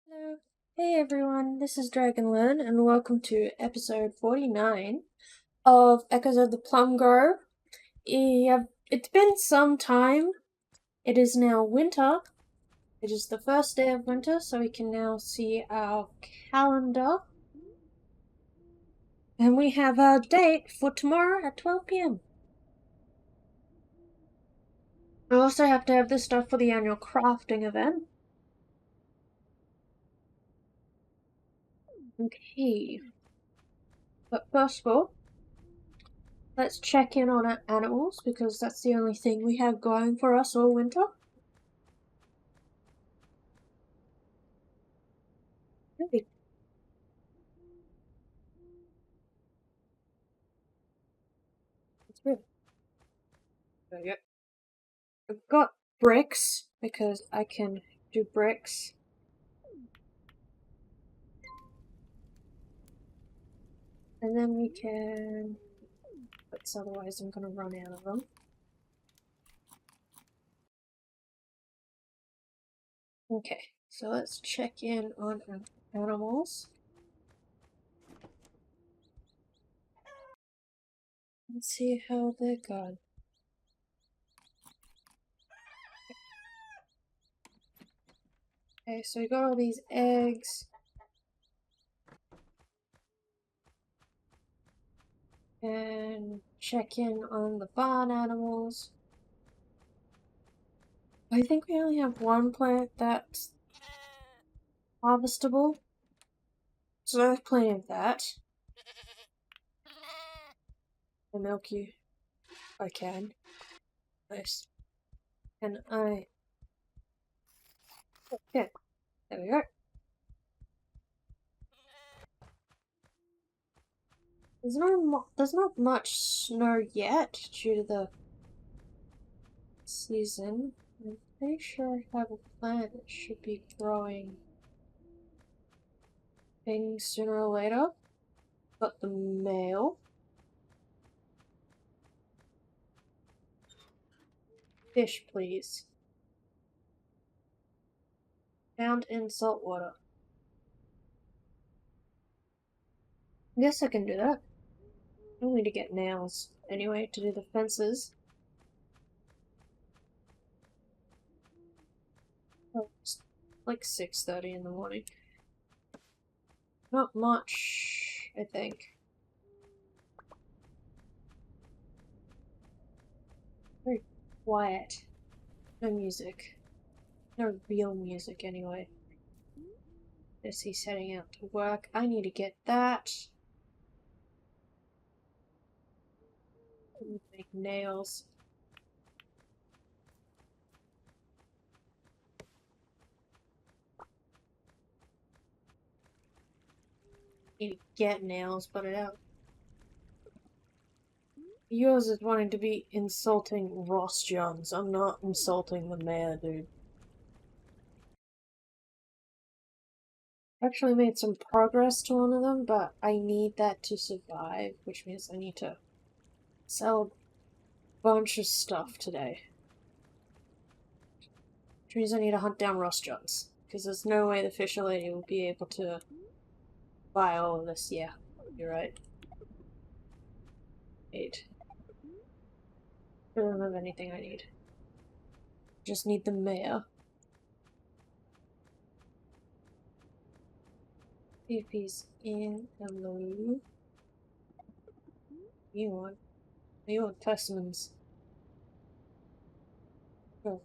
Hello. Hey everyone, this is DragonLearn and welcome to episode 49 of Echoes of the Plum Grove. It's been some time. It is now winter. It is the first day of winter, so we can now see our calendar. And we have our date for tomorrow at 12 p.m. I also have to have this stuff for the annual crafting event. Okay. But first of all, let's check in on our animals because that's the only thing we have going for us all winter. Okay. That's good. There you go. I've got bricks because I can do bricks. And then we can, but otherwise I'm gonna run out of them. Okay, so let's check in on our animals. Let's see how they're going. Okay, so we got all these eggs. And check in on the barn animals. I think we only have one plant that's harvestable. So I have plenty of that. I'll milk you. I can. Nice. And I... Okay, there we go. There's not much snow yet due to the season. I'm pretty sure I have a plant that should be growing things sooner or later. Got the mail. Fish, please. Found in salt water. I guess I can do that. I need to get nails anyway to do the fences. Oh, it's like 6:30 in the morning. Not much, I think. Very quiet. No music. No real music anyway. Is he setting out to work? I need to get that. I need to make nails. Need to get nails, but I don't. Yours is wanting to be insulting Ross Jones. I'm not insulting the mayor, dude. Actually made some progress to one of them, but I need that to survive, which means I need to sell a bunch of stuff today. Which means I need to hunt down Ross Jones, because there's no way the Fisher Lady will be able to buy all of this. Yeah, you're right. 8. I don't have anything I need. Just need the mayor. See if he's in. Hello. You want specimens. Oh,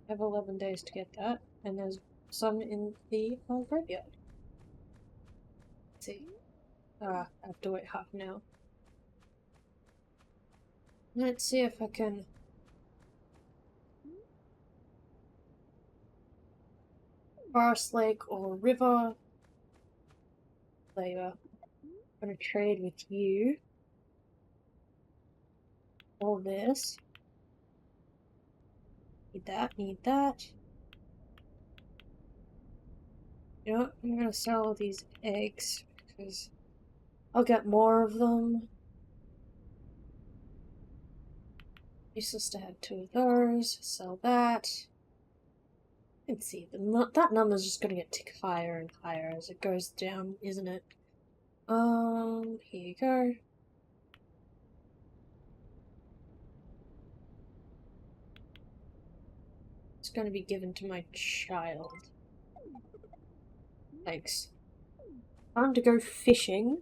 I have 11 days to get that, and there's some in the graveyard. Let's see. I have to wait half an hour. Let's see if I can... Forest Lake or River. There you are. I'm gonna trade with you. All this. Need that, need that. You know what? I'm gonna sell all these eggs because I'll get more of them. Useless to have 2 of those. Sell that. can see that number's just gonna get higher and higher as it goes down, isn't it? Here you go. It's gonna be given to my child. Thanks. Time to go fishing.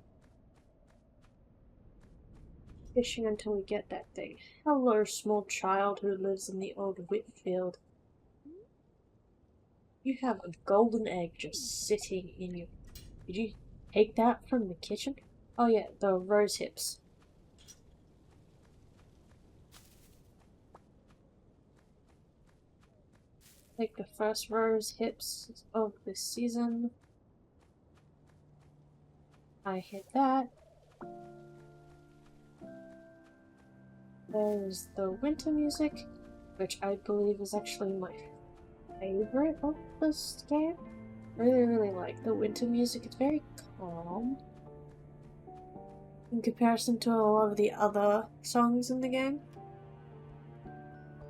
Fishing until we get that thing. Hello, small child who lives in the old Whitfield. You have a golden egg just sitting in your... Did you take that from the kitchen? Oh yeah, the rose hips. Take the first rose hips of this season. I hit that. There's the winter music, which I believe is actually my favorite of this game. Really like the winter music. It's very calm in comparison to a lot of the other songs in the game.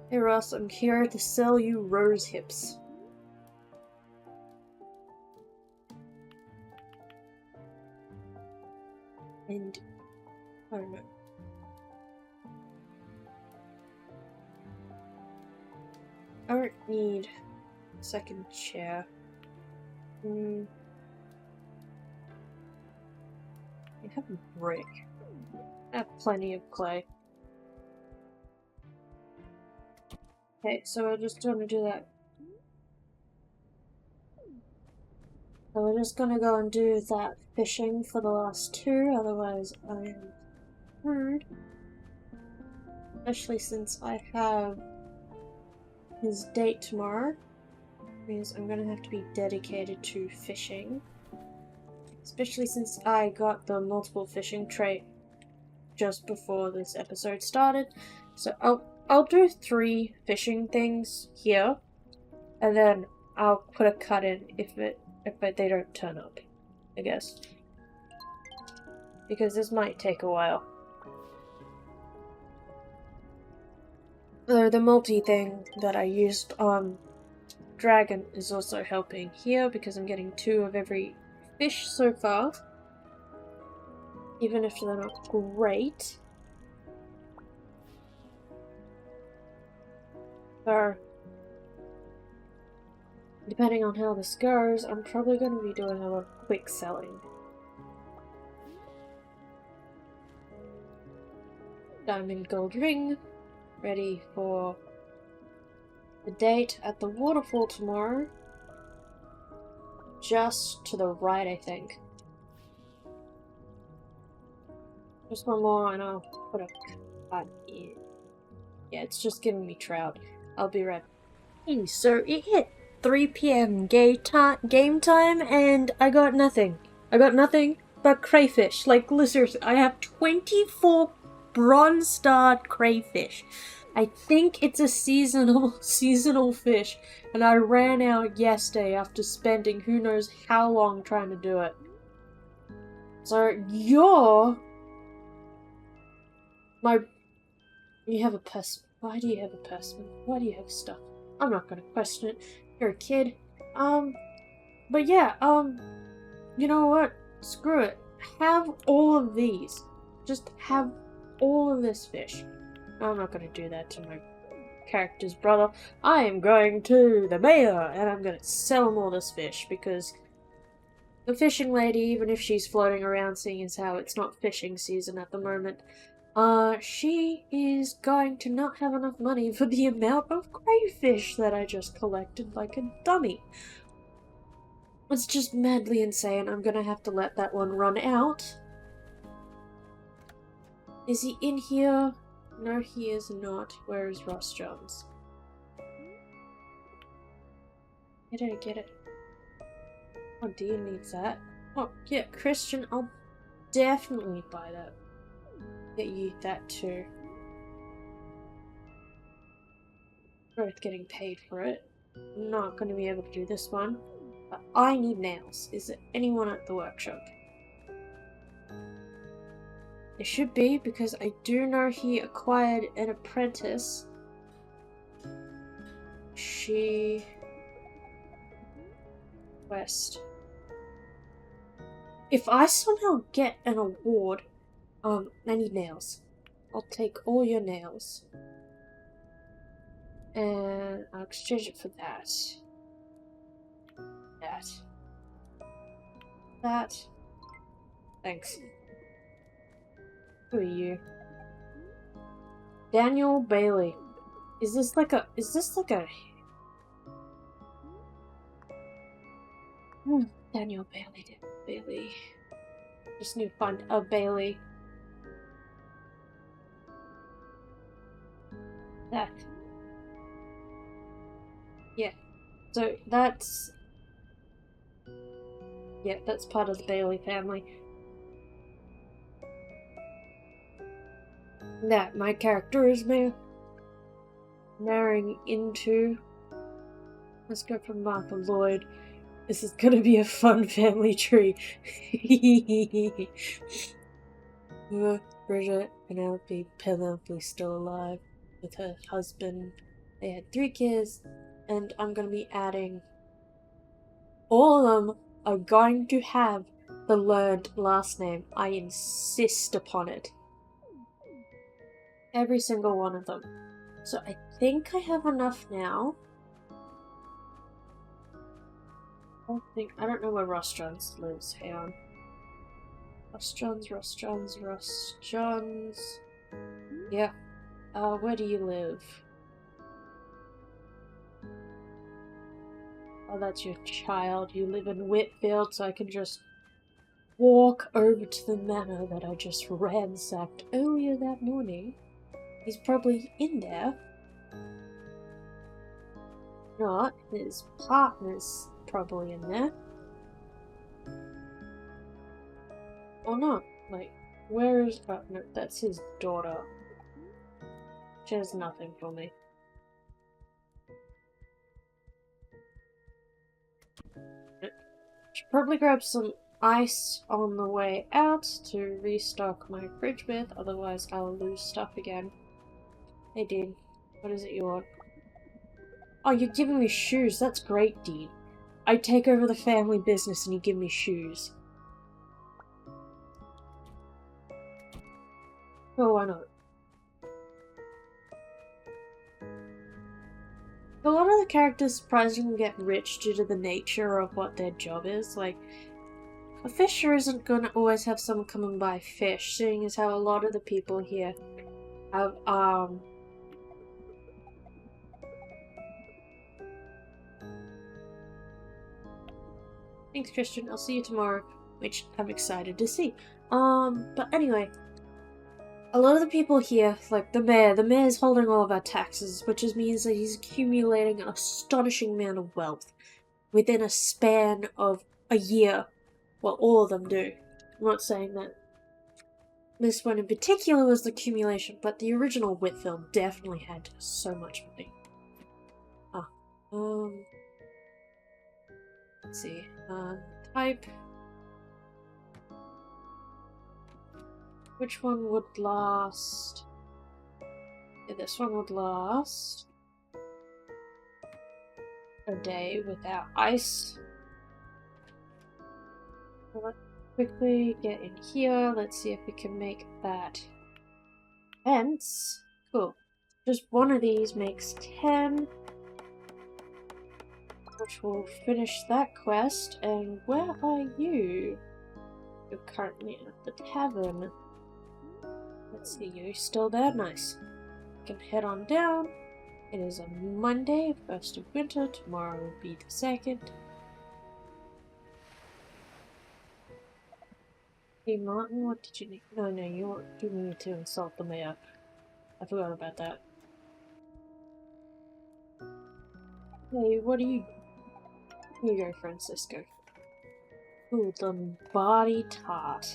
Hey Ross, I'm here to sell you rose hips. And I don't know. I don't need a second chair. I have a brick. I have plenty of clay. Okay, so we're just gonna do that. So we're just gonna go and do that fishing for the last two, otherwise I am screwed. Especially since I have his date tomorrow. Means I'm gonna have to be dedicated to fishing. Especially since I got the multiple fishing trait just before this episode started. So I'll do 3 fishing things here, and then I'll put a cut in if they don't turn up, I guess. Because this might take a while. The multi thing that I used on Dragon is also helping here because I'm getting 2 of every fish so far. Even if they're not great. So, depending on how this goes, I'm probably going to be doing a lot of quick selling. Diamond gold ring. Ready for the date at the waterfall tomorrow. Just to the right, I think. Just one more and I'll put a cut in. Yeah, it's just giving me trout. I'll be right back. Hey, so it hit 3 PM game time and I got nothing. I got nothing but crayfish. Like, lizards. I have 24 bronze-starred crayfish. I think it's a seasonal fish, and I ran out yesterday after spending who knows how long trying to do it. So you have a person. Why do you have a person? Why do you have stuff? I'm not gonna question it. You're a kid. But yeah, you know what? Screw it. Have all of these. Just have all of this fish. I'm not gonna do that to my character's brother. I am going to the mayor and I'm gonna sell him all this fish because the fishing lady, even if she's floating around seeing as how it's not fishing season at the moment, she is going to not have enough money for the amount of crayfish that I just collected like a dummy. It's just madly insane. I'm gonna have to let that one run out. Is he in here? No, he is not. Where is Ross Jones? Get it. Oh, Dean needs that. Oh, yeah, Christian, I'll definitely buy that. Get you that too. Both getting paid for it. I'm not going to be able to do this one. But I need nails. Is there anyone at the workshop? It should be, because I do know he acquired an apprentice. She quest. If I somehow get an award, I need nails. I'll take all your nails. And I'll exchange it for that. That. Thanks. Who are you? Daniel Bailey. Is this like a... Daniel Bailey. Just need to find a Bailey. That. Yeah. So that's... Yeah, that's part of the Bailey family. That my character is marrying into. Let's go from Martha Lloyd. This is gonna be a fun family tree. Bridget, Penelope still alive with her husband. They had 3 kids, and I'm gonna be adding. All of them are going to have the learned last name. I insist upon it. Every single one of them. So I think I have enough now. I don't know where Ross Jones lives. Hang on. Ross Jones. Yeah. Where do you live? Oh, that's your child. You live in Whitfield, so I can just walk over to the manor that I just ransacked earlier that morning. He's probably in there. Not. His partner's probably in there. Or not. Like, where is... Oh, no, that's his daughter. She has nothing for me. Should probably grab some ice on the way out to restock my fridge with, otherwise I'll lose stuff again. Hey, Dean. What is it you want? Oh, you're giving me shoes. That's great, Dean. I take over the family business and you give me shoes. Oh, why not? A lot of the characters surprisingly get rich due to the nature of what their job is. Like, a fisher isn't gonna always have someone coming by fish, seeing as how a lot of the people here have, Thanks, Christian. I'll see you tomorrow, which I'm excited to see. But anyway, a lot of the people here, like the mayor's holding all of our taxes, which means that he's accumulating an astonishing amount of wealth within a span of a year. Well, all of them do. I'm not saying that this one in particular was the accumulation, but the original Whitfield definitely had so much money. Let's see. Type. Which one would last? Yeah, this one would last a day without ice. So let's quickly get in here. Let's see if we can make that fence. Cool. Just one of these makes 10. Which will finish that quest. And where are you? You're currently at the tavern. Let's see, you're still there? Nice. You can head on down. It is a Monday, 1st of winter. Tomorrow will be the 2nd. Hey Martin, what did you need? No, you need to insult the mayor. I forgot about that. Hey, what are you... Here you go, Francisco. Ooh, the body tart.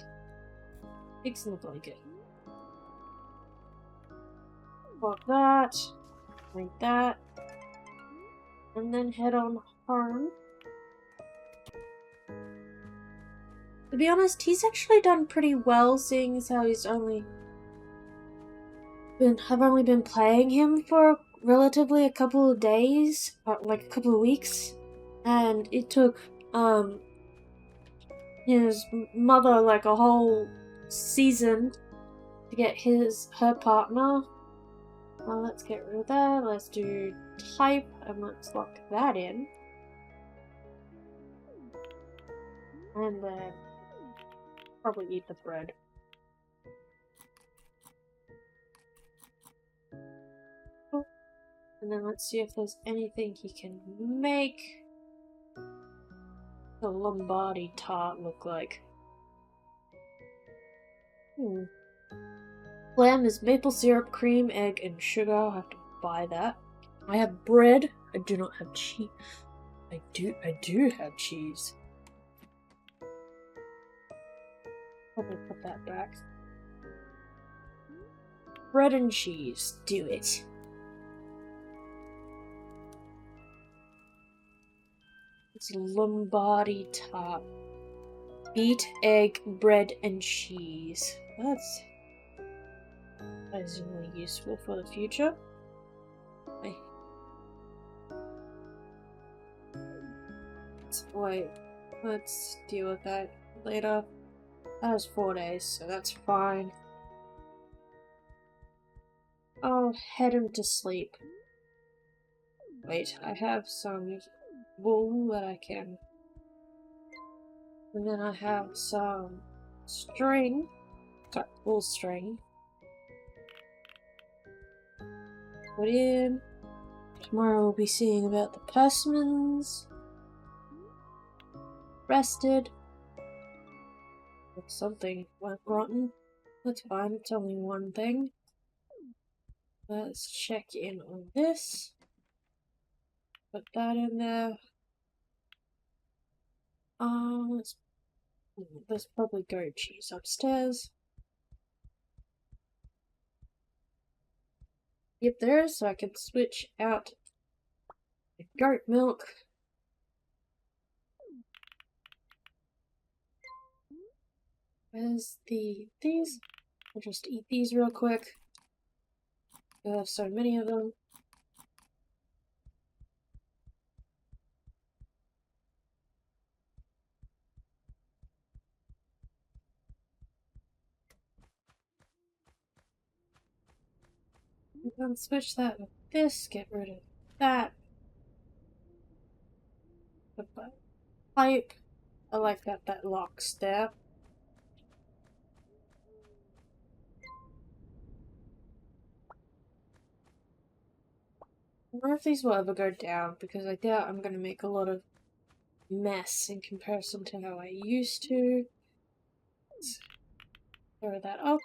Pigs in the blanket. Pop that. Like that. And then head on home. To be honest, he's actually done pretty well, seeing as how he's only been playing him for relatively a couple of days, or like a couple of weeks. And it took his mother like a whole season to get her partner. Well, let's get rid of that. Let's do type and let's lock that in. And then probably eat the bread. And then let's see if there's anything he can make the Lombardi tart look like. Lamb is maple syrup, cream, egg, and sugar. I'll have to buy that. I have bread. I do not have cheese. I do have cheese. Probably put that back. Bread and cheese. Do it. It's Lombardi tart. Beet, egg, bread, and cheese. That's surprisingly useful for the future. Wait, let's deal with that later. That was 4 days, so that's fine. I'll head him to sleep. Wait, I have some wool that I can. And then I have some string. Sorry, wool string. Put in. Tomorrow we'll be seeing about the persimmons. Rested. Something went rotten. That's fine, it's only one thing. Let's check in on this. Put that in there. There's probably goat cheese upstairs. Yep, there is, so I can switch out the goat milk. Where's these? I'll just eat these real quick. I have so many of them. We can switch that with this, get rid of that. Put the pipe. I like that locks there. I wonder if these will ever go down, because I doubt I'm going to make a lot of mess in comparison to how I used to. Let's throw that up.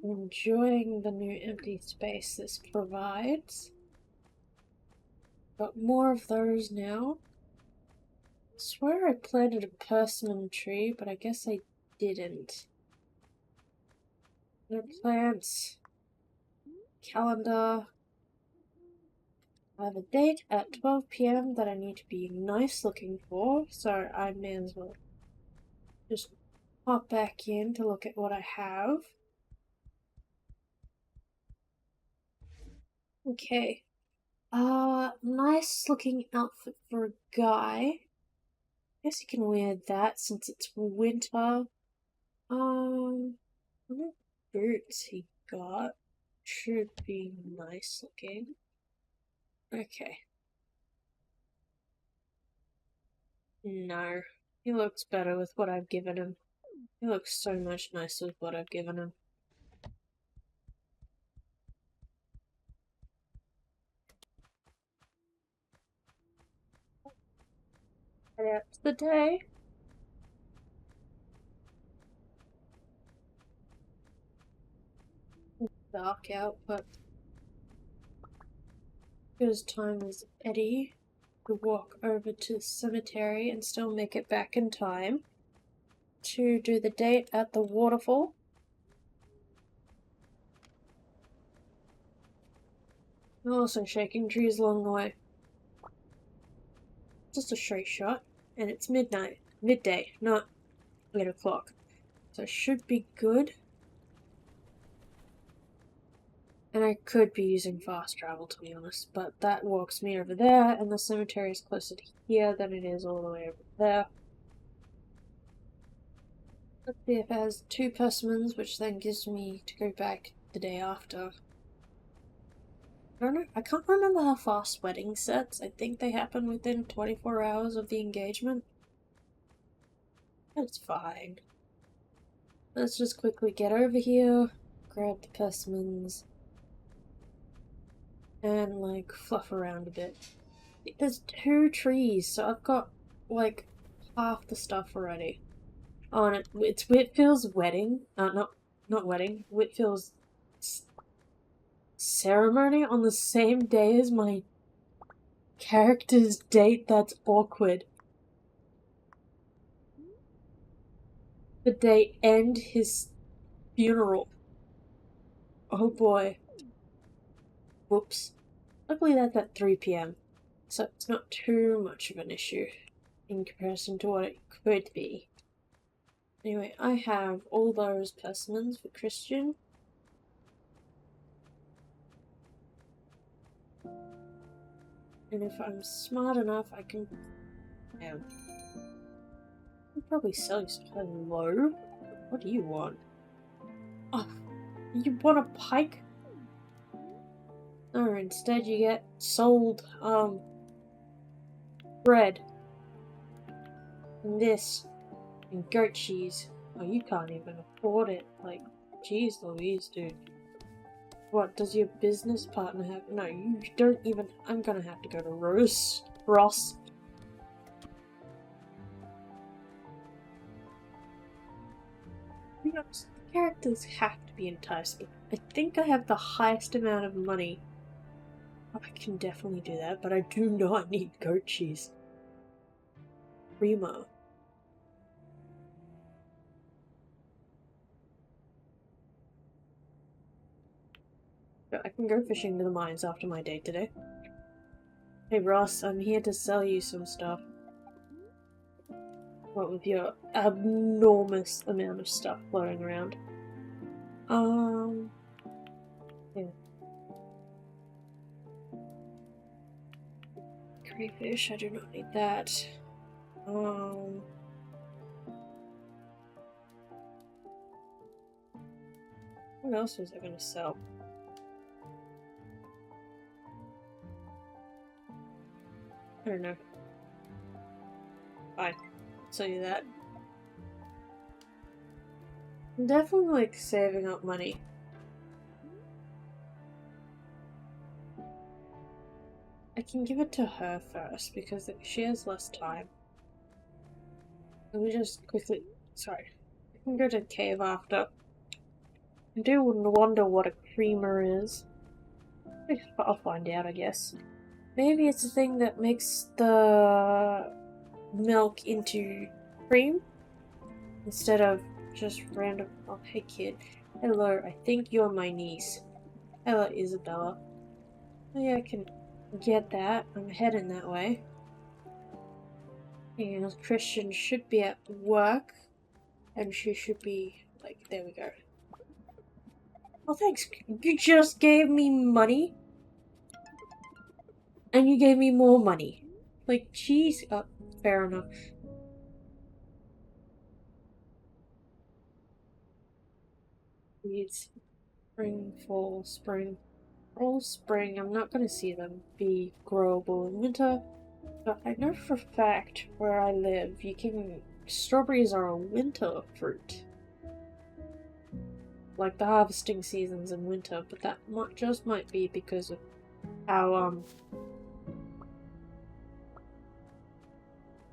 I'm enjoying the new empty space this provides. Got more of those now. I swear I planted a persimmon tree, but I guess I didn't. No plants. Calendar. I have a date at 12 PM that I need to be nice looking for, so I may as well just pop back in to look at what I have. Okay. Nice looking outfit for a guy. Guess you can wear that since it's winter. What boots he got should be nice looking. Okay. No, he looks better with what I've given him. He looks so much nicer with what I've given him. Head out to the day. It's dark out, but good as time as Eddie to walk over to the cemetery and still make it back in time to do the date at the waterfall. I'm also shaking trees along the way. Just a straight shot, and it's midday, not 8 o'clock. So it should be good. And I could be using fast travel, to be honest, but that walks me over there, and the cemetery is closer to here than it is all the way over there. Let's see if it has 2 persimmons, which then gives me to go back the day after. I don't know, I can't remember how fast wedding sets. I think they happen within 24 hours of the engagement. That's fine. Let's just quickly get over here, grab the persimmons, and like fluff around a bit. There's 2 trees, so I've got like half the stuff already. Oh, and it's Whitfield's wedding. Not wedding. Whitfield's ceremony on the same day as my character's date. That's awkward. The day and his funeral. Oh boy. Whoops. Luckily that's at 3 p.m. So it's not too much of an issue in comparison to what it could be. Anyway, I have all those persimmons for Christian. And if I'm smart enough, I can... Yeah. I'll probably sell you some... Hello? What do you want? Oh, you want a pike? No, instead you get sold, bread. And this. And goat cheese. Oh, you can't even afford it. Like, geez Louise, dude. What, does your business partner have? No, you don't even... I'm gonna have to go to Ross. You know, the characters have to be enticed, but I think I have the highest amount of money. I can definitely do that, but I do not need goat cheese. Primo. I can go fishing to the mines after my date today. Hey Ross, I'm here to sell you some stuff. What with your abnormous amount of stuff floating around. Yeah. Crayfish, I do not need that. What else was I gonna sell? I don't know. Fine. I'll sell you that. I'm definitely like saving up money. I can give it to her first because she has less time. Let me just quickly... Sorry. I can go to the cave after. I do wonder what a creamer is. I'll find out, I guess. Maybe it's a thing that makes the milk into cream instead of just random... Oh, hey kid. Hello, I think you're my niece. Hello, Isabella. Oh yeah, I can get that. I'm heading that way. And Christian should be at work. And she should be, like, there we go. Oh, thanks. You just gave me money? And you gave me more money. Like, jeez. Oh, fair enough. It's spring, fall, spring. All spring, I'm not gonna see them be growable in winter. But I know for a fact where I live, strawberries are a winter fruit. Like the harvesting seasons in winter, but that just might be because of how,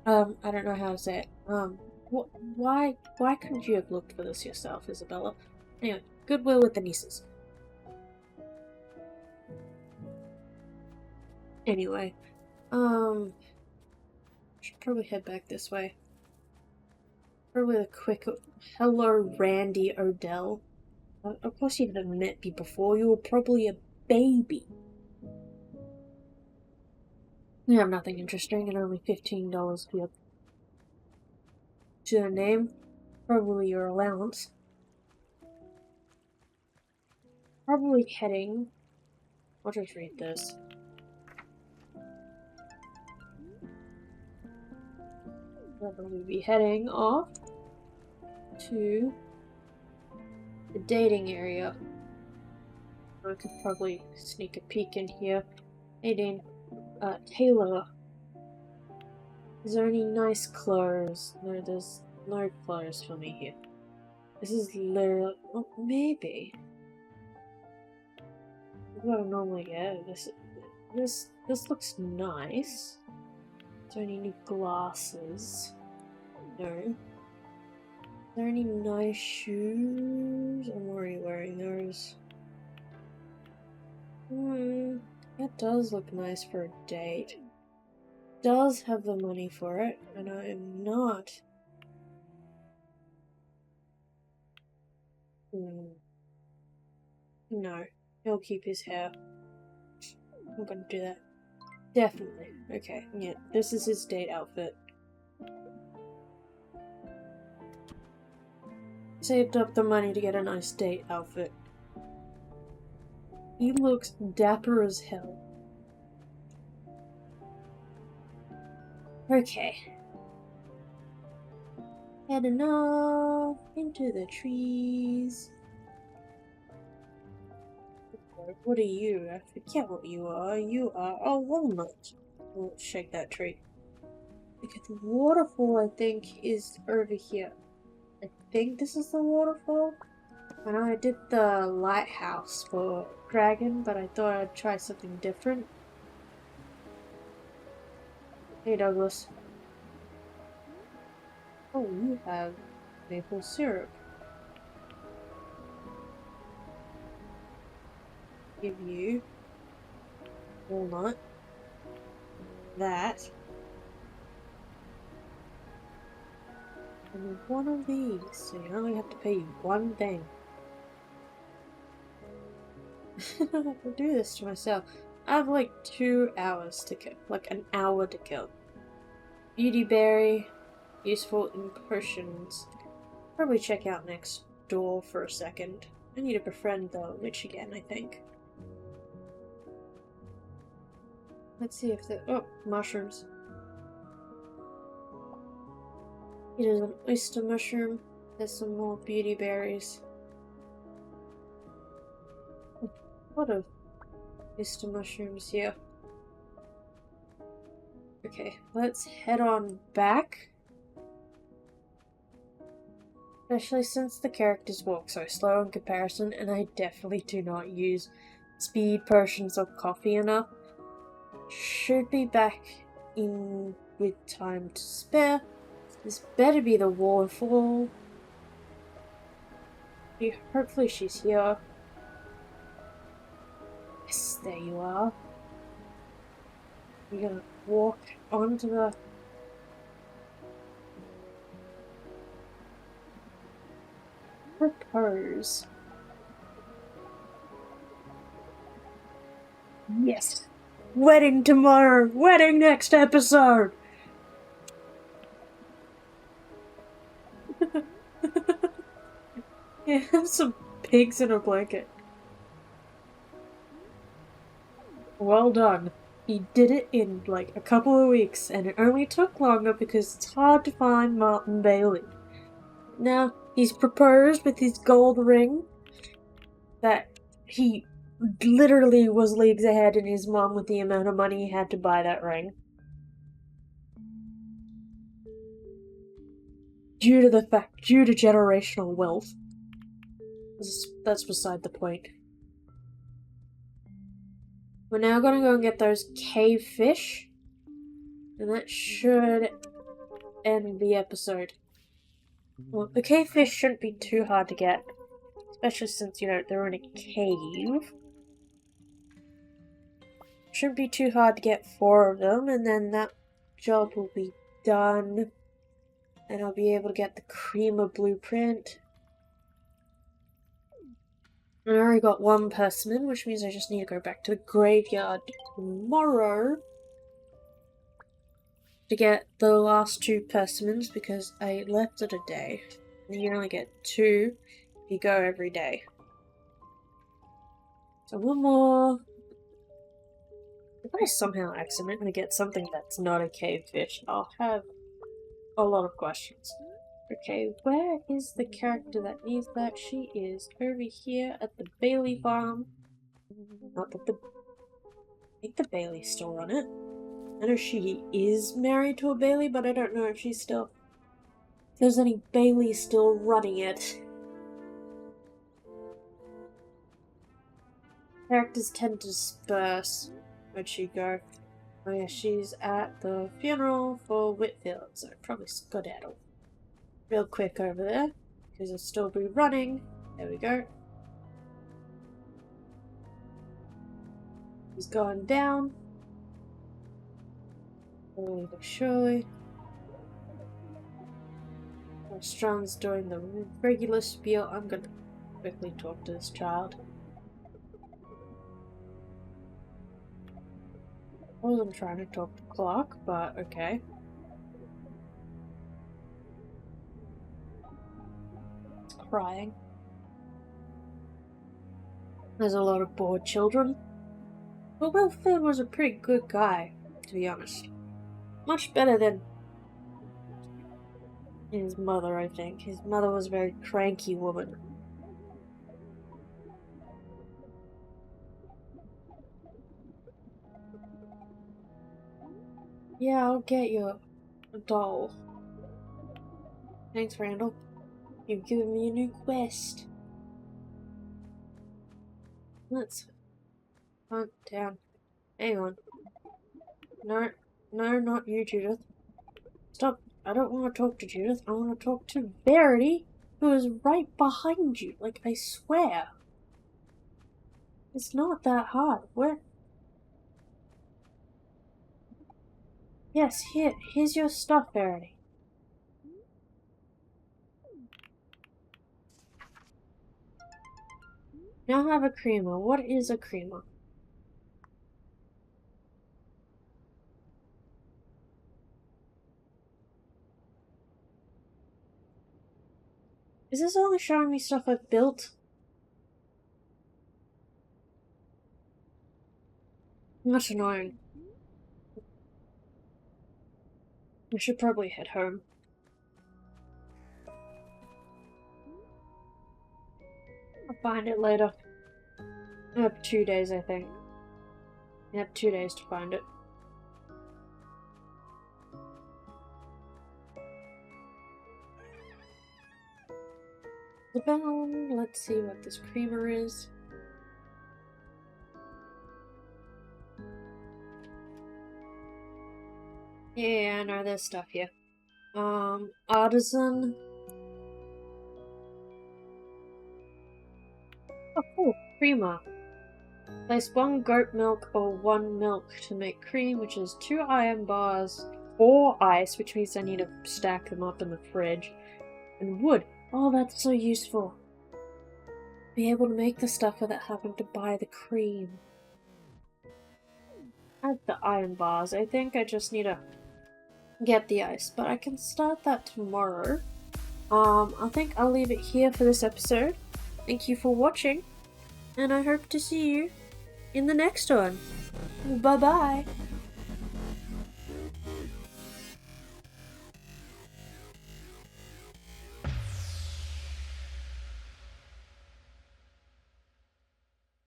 I don't know how to say it. Why couldn't you have looked for this yourself, Isabella? Anyway, goodwill with the nieces. Anyway, should probably head back this way. Probably a quick hello, Randy Odell. Of course you haven't met me before. You were probably a baby. You have nothing interesting and only $15 for your name. Probably your allowance. probably heading... I'll just read this. Probably be heading off to the dating area. I could probably sneak a peek in here. Hey, Dane. Taylor. Is there any nice clothes? No, there's no clothes for me here. This is literally... Oh, maybe. What I normally get. This looks nice. Is there any new glasses? No. Is there any nice shoes? I'm already wearing those. That does look nice for a date. Does have the money for it, and I am not. No, he'll keep his hair. I'm gonna do that. Definitely. Okay, yeah, this is his date outfit. Saved up the money to get a nice date outfit. He looks dapper as hell. Okay. Heading off into the trees. What are you? I forget what you are. You are a walnut. We'll shake that tree. Okay, the waterfall, I think, is over here. I think this is the waterfall. I know I did the lighthouse for Dragon, but I thought I'd try something different. Hey, Douglas. Oh, you have maple syrup. Give you walnut. That. And one of these, so you only have to pay one thing. I'll do this to myself. I have like 2 hours to kill. Like an hour to kill. Beauty berry. Useful in potions. Probably check out next door for a second. I need to befriend the witch again, I think. Let's see if the... Oh, mushrooms. It is an oyster mushroom. There's some more beauty berries. What a oyster mushrooms here. Okay, let's head on back. Especially since the characters walk so slow in comparison, and I definitely do not use speed potions or coffee enough. Should be back in with time to spare. This better be the waterfall. Hopefully she's here. Yes, there you are. You're gonna walk onto the... propose. Yes! Wedding tomorrow! Wedding next episode! Yeah, have some pigs in a blanket. Well done. He did it in like a couple of weeks, and it only took longer because it's hard to find Martin Bailey. Now, he's proposed with his gold ring that he literally was leagues ahead in his mom with the amount of money he had to buy that ring. Due to generational wealth. That's beside the point. We're now gonna go and get those cave fish. And that should end the episode. Well, the cave fish shouldn't be too hard to get. Especially since, you know, they're in a cave. Shouldn't be too hard to get 4 of them, and then that job will be done. And I'll be able to get the creamer blueprint. I already got 1 persimmon, which means I just need to go back to the graveyard tomorrow to get the last 2 persimmons because I left it a day. And you only get 2 if you go every day. So one more. If I somehow accidentally get something that's not a cave fish, I'll have a lot of questions. Okay, where is the character that needs that? She is over here at the Bailey farm. Not that I think the Bailey's still run it. I know she is married to a Bailey, but I don't know if she's still... if there's any Bailey still running it. Characters tend to disperse. Where'd she go? Oh yeah, she's at the funeral for Whitfield, so probably skedaddle. Real quick over there, because it'll still be running. There we go. He's gone down. Slowly but surely. While Strong's doing the regular spiel, I'm gonna quickly talk to this child. I wasn't trying to talk to Clark, but okay. It's crying. There's a lot of bored children. But Wilfred was a pretty good guy, to be honest. Much better than his mother, I think. His mother was a very cranky woman. Yeah, I'll get you a doll. Thanks, Randall. You've given me a new quest. Let's hunt down. Hang on. No, not you, Judith. Stop. I don't want to talk to Judith. I want to talk to Verity, who is right behind you. Like, I swear. It's not that hard. Where? Yes, here's your stuff, Verity. Now I have a creamer. What is a creamer? Is this only showing me stuff I've built? That's annoying. I should probably head home. I'll find it later. I have 2 days, I think. I have 2 days to find it. The bell. Let's see what this creamer is. Yeah, I know there's stuff here. Artisan. Oh, cool. Creamer. Place 1 goat milk or 1 milk to make cream, which is 2 iron bars, 4 ice, which means I need to stack them up in the fridge, and wood. Oh, that's so useful. Be able to make the stuff without having to buy the cream. I have the iron bars. I think I just need to get the ice, but I can start that tomorrow. I think I'll leave it here for this episode. Thank you for watching, and I hope to see you in the next one. Bye bye.